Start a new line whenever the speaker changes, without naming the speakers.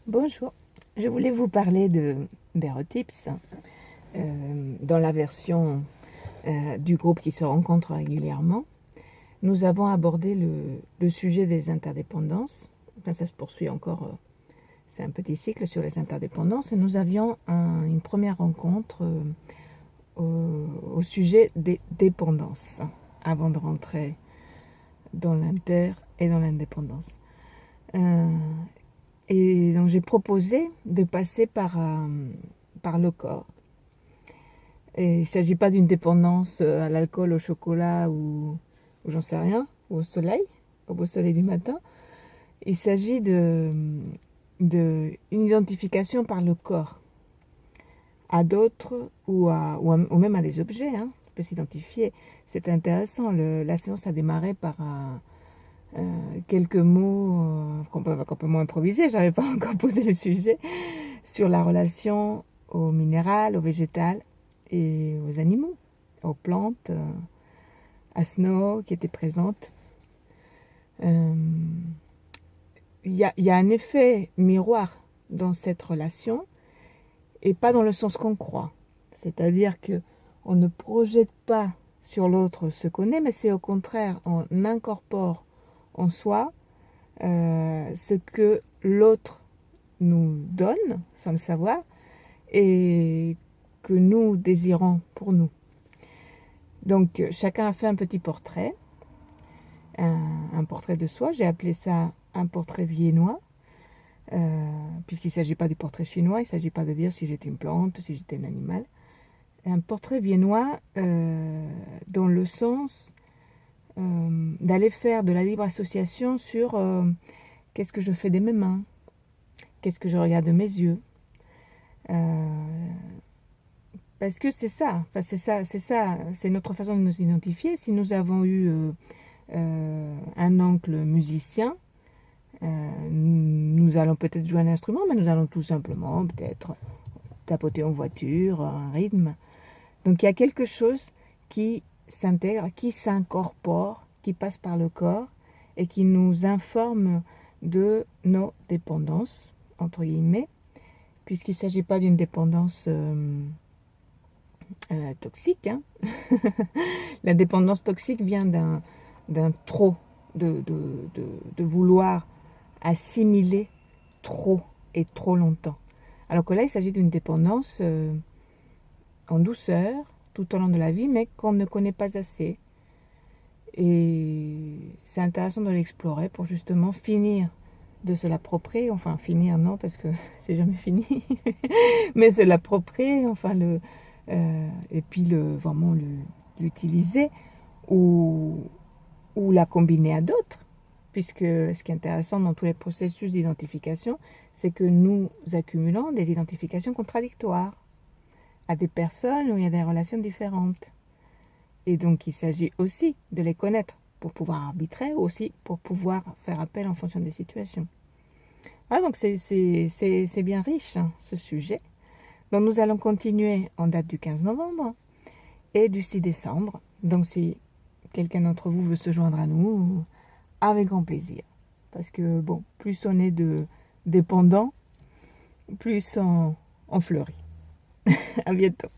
Bonjour, je voulais vous parler d'Erotips dans la version du groupe qui se rencontre régulièrement. Nous avons abordé le sujet des interdépendances. Enfin, ça se poursuit encore, c'est un petit cycle sur les interdépendances. Et nous avions une première rencontre au sujet des dépendances avant de rentrer dans l'inter et dans l'indépendance. Et donc j'ai proposé de passer par le corps. Et il ne s'agit pas d'une dépendance à l'alcool, au chocolat ou j'en sais rien, ou au soleil, au beau soleil du matin. Il s'agit d'une identification par le corps à d'autres ou même à des objets. On peut s'identifier. C'est intéressant. La séance a démarré par quelques mots qu'on peut complètement improviser. Je n'avais pas encore posé le sujet sur la relation au minéral, au végétal et aux animaux, aux plantes, à Snow qui était présente. Il y a un effet miroir dans cette relation et pas dans le sens qu'on croit. C'est-à-dire que on ne projette pas sur l'autre ce qu'on est, mais c'est au contraire, on incorpore en soi ce que l'autre nous donne sans le savoir et que nous désirons pour nous. Donc chacun a fait un petit portrait, un portrait de soi. J'ai appelé ça un portrait viennois, puisqu'il ne s'agit pas du portrait chinois, il ne s'agit pas de dire si j'étais une plante, si j'étais un animal. Un portrait viennois dans le sens d'aller faire de la libre association sur qu'est-ce que je fais de mes mains, qu'est-ce que je regarde de mes yeux. Parce que c'est ça, c'est notre façon de nous identifier. Si nous avons eu un oncle musicien, nous allons peut-être jouer un instrument, mais nous allons tout simplement peut-être tapoter en voiture, un rythme. Donc il y a quelque chose qui s'intègre, qui s'incorpore, qui passe par le corps et qui nous informe de nos dépendances, entre guillemets, puisqu'il ne s'agit pas d'une dépendance toxique. La dépendance toxique vient d'un trop, de vouloir assimiler trop et trop longtemps. Alors que là, il s'agit d'une dépendance en douceur, tout au long de la vie, mais qu'on ne connaît pas assez. Et c'est intéressant de l'explorer pour justement finir de se l'approprier. Enfin, finir, non, parce que c'est jamais fini. Mais se l'approprier, enfin, et puis vraiment l'utiliser ou la combiner à d'autres. Puisque ce qui est intéressant dans tous les processus d'identification, c'est que nous accumulons des identifications contradictoires à des personnes où il y a des relations différentes. Et donc, il s'agit aussi de les connaître pour pouvoir arbitrer, aussi pour pouvoir faire appel en fonction des situations. Voilà, donc c'est bien riche, ce sujet. Donc, nous allons continuer en date du 15 novembre et du 6 décembre. Donc, si quelqu'un d'entre vous veut se joindre à nous, avec grand plaisir. Parce que, bon, plus on est dépendant, plus on fleurit. À bientôt.